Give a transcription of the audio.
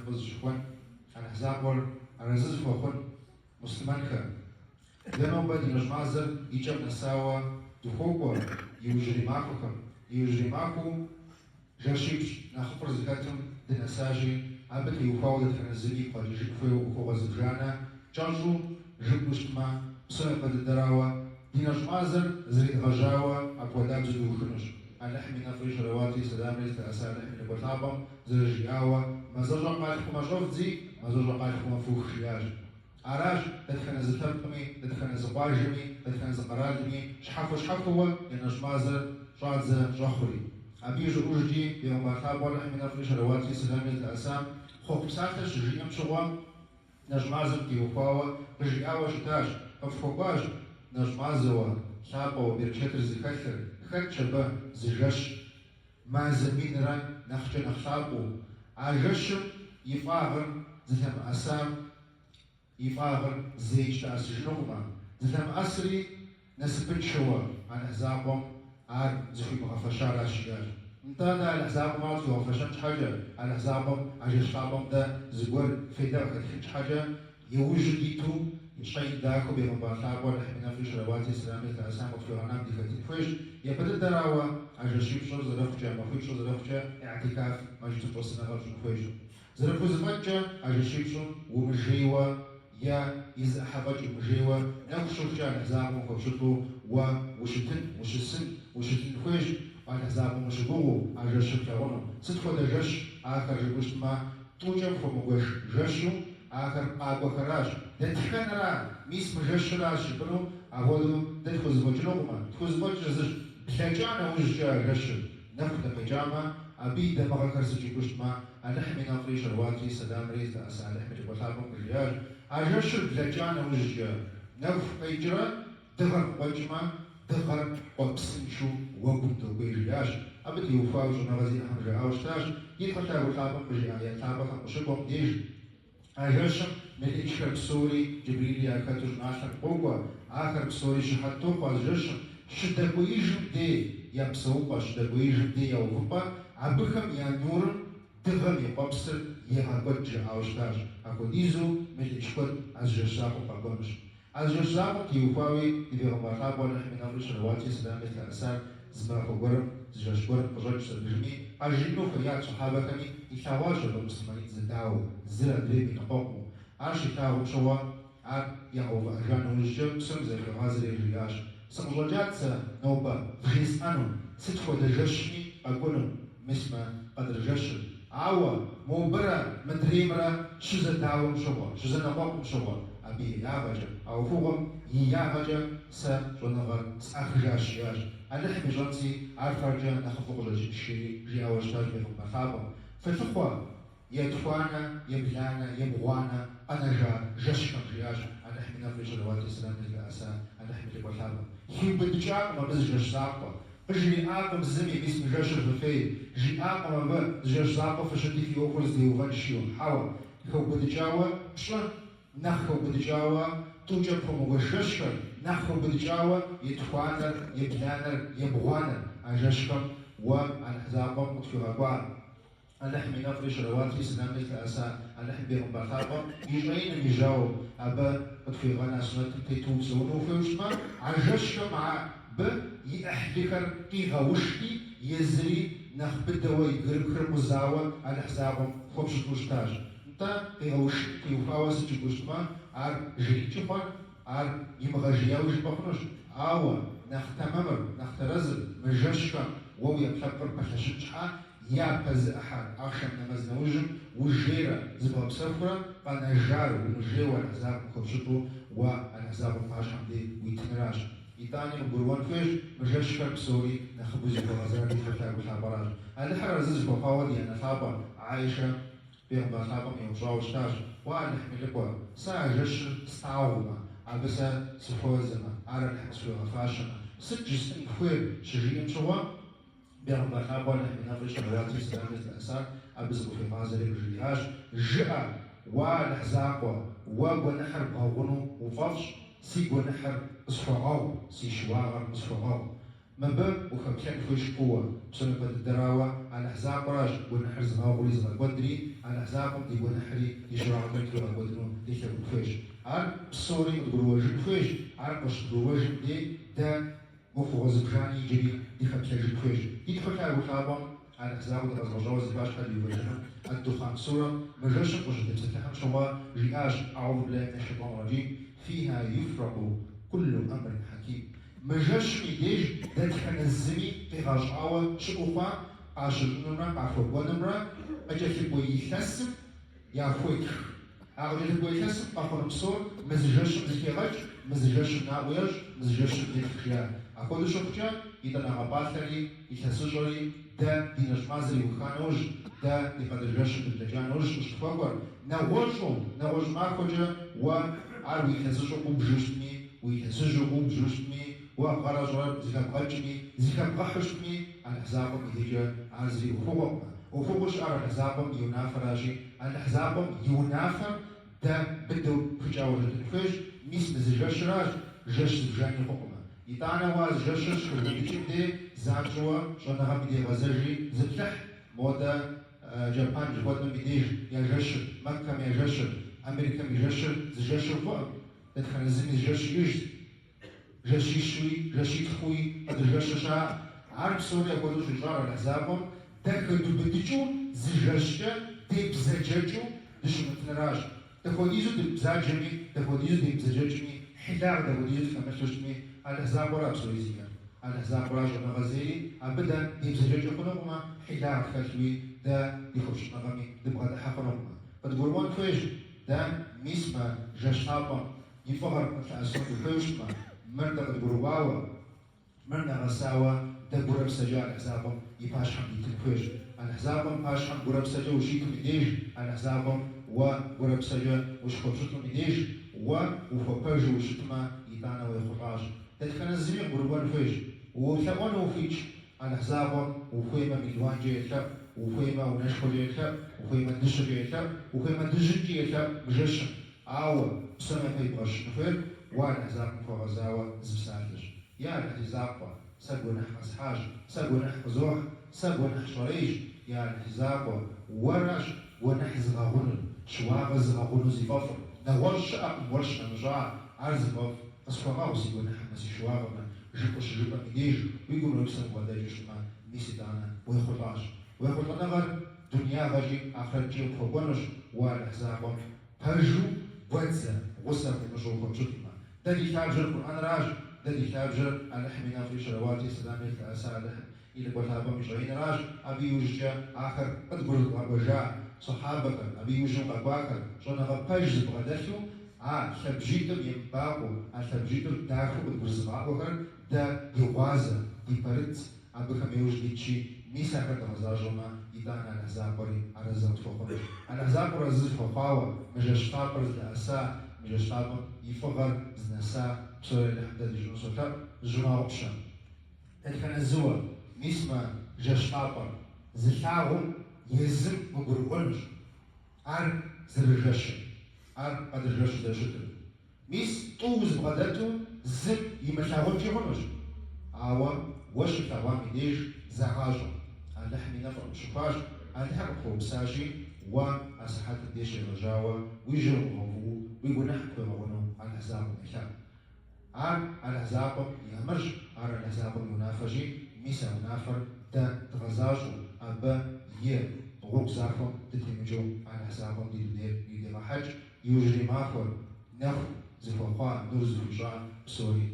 نفذ شخوان أنا حزابور أنا زز فوقن مسلمان خا لأنه بدي نجمعزر يجب نساوا دخوكوا يوجري معكم يوجري معكم جرشيبش نخفر زكاتهم دنساجي أبد يوفاو دتنزلي قد يجيب فيو وخوة زبجانا جانجو جب مجتمع بسنة قد الدراوة دي نجمعزر زريد غجاوة أبواداب زدو خنش أنا أحمي نفريش رواتي سلامي تأسال أحمي نبطابم زرجياوة مزرجا قايلكم أجوف زي مزرجا قايلكم أفوخ خياج عراج تدخل زتبقمي تدخل زباجمي تدخل زقراجمي شحف هو ينجمازر شادزة جخري أبيج أوجدي يوم بطاب ولا أحمي نفريش رواتي سلامي تأسام خوف بساتش جيم شغوام نجمازر تيوفاوة بجياوة شتاش أفخوباج نجمازوا شابا وبيرشتر زكاثر خدشبا زجش ما زمين ران نخش نخشابو عجشم يفاغر زتم أسام يفاغر زيش تأس جنوما زتم أسري نسبت شوا عن أحزابهم عاد زفي بغفشار أشياء انتانا الأحزاب ما في غفشان حاجة الأحزابهم عجش شعبهم ده زقور فيدا كتخش حاجة يوجديتو شيء داكو بيهم بطاب ولا حمينا فيش رواتي سلامي تأسام وفيرانا بديكتين فيش يبدأ الدراوة عجشيب شو زرفجة ما فيش شو زرفجة اعتكاف ما جت توصلنا غرفة فيش زرفو زفجة عجشيب شو ومجيوة يا إذا حبج مجيوة نخشوا جان حزام وخشتو وشتن فيش وعن حزام مشبوه عجشيب كرونو ستفو دجش آخر جبشت ما توجب فموش جشو آخر آبو خراج دتخنرا ميس مجشراش بنو أولو دتخوز بجنوما تخوز بجزش بحجانا وججا جش نفخ بجاما أبي دماغ كرسجي بشتما أنحمي نفريش رواتي سلام ريز أسأل أحمد وطابم بجياج أجش بحجانا وججا نفخ بيجرا دغر بجما دغر وبسنشو وقمتو بجياج أبدي يوفاوج نغزي أحمد عاوشتاش يتخطى وطابم بجياج يتابق مشبهم ديج أجشم من إشكال بسوري جبريل يا كاتوش ناشر قوة آخر بسوري شحطوق أجشم شدقويجم دي يا بسوقة شدقويجم دي يا وفبا عبخم يا نور تغم يا بابسر يا هاقوج عاوشتاج أكو ديزو من إشكال أجشاقو قاقونش أجشاقو كيوفاوي إذا غمارخاب ولا حمي نفرش رواتي سلامة الأسان زماخو قرم زجاج قرم بجاج سرجمي أجنو فريات صحابة كمي يتواجه المسلمين زداو زرا دريبي نقومو عاشي تاو شوا عاد يهو أجانو الجب سمزة في غازر الرياش سمجوجات نوبة فغيس أنو ستفو دجشني أقولو مسمى قدر جشن عاوة موبرة مدريمرة شزا داوم شوا شزا نقوم شوا أبي يابجا أو فوقم يابجا سجنغر سأخجاش ياج أنا حمي جانسي عارفة نخفوق لجيشي جي أوشتاج بهم مخابم فالفخوة يدفعنا يبلانا يبغوانا أنا جشكم جياج أنا حمي نفرش الواتي سلام للأسان أنا حمي لبخابم هي بدجاق ما بس جش زاقة جي آقم زمي باسم جش الرفي جي آقم ما جش زاقة فشدي في أوفرز دي وغنشيون حوا هو بدجاوة شلون نخو بدجاوة توجب وجشكم نخو بدجاوة يدفعنا يبلانا يبغوانا أجشكم وعن حزابهم في غبار أنا حمي نفرش رواتي سلامي الأسان أنا حبيهم بخابة يجين يجاوب أبا في غنا سنة تيتوب سونو في وشما عجشكم مع ب يحلكر قيغا وشكي يزري نخبت ويقرب كرمزاوة على حسابهم خوبش توشتاج انت قيغا وشكي وفاوس تجوشما عار جريتشفا عار يمغجيا وجبخنوش آوا نختممر نخترزل مجشكم وو يبحبر بخششحا يا بز أحد أخشم نمز نوجم وجيرة زباب سفرة فنجار ونجيو الحزاب مخبشتو والحزاب مفاشم دي ويتنراش إيطاني مبروان فيش مجاش كرب سوري نخبوزي بغزار دي فتاق وحابراج هذا حرر زيز بقاوة دي أنا ثابة عايشة بيهم بخابة ميوشاو شتاش وأنا نحمي لكوا ساعة جش ستاوما عبسا سفوزنا على الحمس في غفاشنا سجس انفوير شجين شوا بيهم بخابة نحمي نفرش رواتي سلامة الأسار أبزقو في غازر الرياج جاء والحزاقوا ونحر بغونو وفرش سيقو نحر اصفغاو سي شواغر اصفغاو مبا وخمسين فيش قوة بسنة الدراوة على حزاق راج ونحر زغاو ولي زغا قدري الأحزاب يقول نحري يشرع تنتو أقودنو يكتب فيش عارف الصوري يقول وجه فيش عارف باش تقول وجه دي دا مفوز بجاني يجري يخبش فيش يدخل على وطابا على الأحزاب والرجوز باش حد يوجهنا الدخان صورة مجرش وجه تفتحن شوا رئاش أعوذ بالله من الشيطان الرجيم فيها يفرق كل أمر حكيم مجرش يديج دتحن الزمي تغاجعوا شؤفا عشر نمرة عفوا نمرة أجل بوي يحسب يا خويك أجل بوي يحسب أخر بصور مزجش مزكيرج مزجش ناويج مزجش نتخيا أقول شو بتجا إذا نعباتري يحسجري ده دينجمازري وخانوج ده يقدرش بالتجانوج مش تفكر نوجو ما خوجا وعارو يحسجو بجوشتني ويحسجو بجوشتني وخرج رب زكام قلبي زكام قحشتني على حسابهم يجي عزري وفوق وفوقش على حسابهم ينافر راجي على حسابهم ينافر ده بدو فجاوة الفيش ميس مزجاش راج جاش زجاني حكمة يتعنا واز جاشش كل دي زعجوا شو نغم دي غزاجي زبتح مودا جابان جواتنا بديج يا جاش مكة يا جاش أمريكا يا جاش زجاش فوق تدخل زمي جاش يجد جاشي شوي جاشي تخوي هذا جاش شاع عارف سوريا قالوا شجار الأحزابهم تاكل بديجو زجاجة دي بزجاجو دش متنراج تاخديزو دي بزاجمي تاخديزو دي بزجاجمي حلار تاخديزو كما شوشمي الأحزاب ولا بسوري زيان الأحزاب ولا جنا غزيري أبدا دي بزجاجو خنوما حلار خشوي دا يخش نغمي دبغى حقنوما فتقولون فيش دا ميسما جاشابا يفهر مثل أسود الفيشما مرنا بالبرواوة مرنا غساوة ده قرب سجا الحزابهم يباش حم يتنفش الحزابهم باش حم قرب سجا وشيتو مديج الحزابهم وقرب سجا وش خبشتو مديج وفبرجو وشتما يتانا ويخراج تتكن الزمين قربان فيش وثمان وفيش الحزابهم وفيما ميلوان جيتاب وفيما ونشكو جيتاب وفيما دش جيتاب وفيما دش جيتاب بجش عاوة بسنة فيبغش نفر وانا زاق فغزاوة زبسالج يا الحزاقة سقو نحقز حاج سقو نحقز روح سقو نحشريش يا الحزاقة ورش ونحز غاغن شواغز غاغن زبافر نورش أقم ورش نمجاع عرز بف أسفراغ سيقو نحمس شواغنا جيكوش جيبا مديج ويقولوا يبسن وداجش ما ميسي دانا ويخلاش ويخلنا غر دنيا غجي آخر جيب فبونش والحزاقة هرجو واتزا غصة في مشروع خبشتنا ده يتابجر القرآن راج ده يتابجر أن احمينا في شرواتي سلامي الأسالة إلى قرطابة مشغين راج أبي يوجد آخر أدبر الغربجاء صحابك أبي يوجد غرباك شون غباج بغداشو شبجيتم ينباقو شبجيتم داخل بالبرزباقو ده يوازا يبرد أبي خم يوجد شيء ميسا كرت غزاجونا يدانا الأحزابري على زمت فوقنا الأحزابر زد فوقاوة مجاشتابر زلأسا مجاشتابر يفغر زنسا بسوري لحدد جنوسوتا جمع وقشا تلكن الزوى ميسما جاشتابر زلتاغم يزم مقرقونج عر زرجاشا عر قدرجاشا زرجاشا ميس طوز بغداتو زم يمشاغم جيغونج عاوة وش تاوامي ديج زعاجة اللحمي نفر بشفاش الحق بساجي وأسحات الديش الرجاوة ويجروا غفو ويقول نحكي غنو على الأحزاب الإحلام عن الأحزاب يمرج على الأحزاب المنافجي ميسا منافر دا تغزاجو أبا غوك زارفهم تتمجو على الأحزاب دي حج يجري مافر نخ زفوقا نور زفوشان بسوري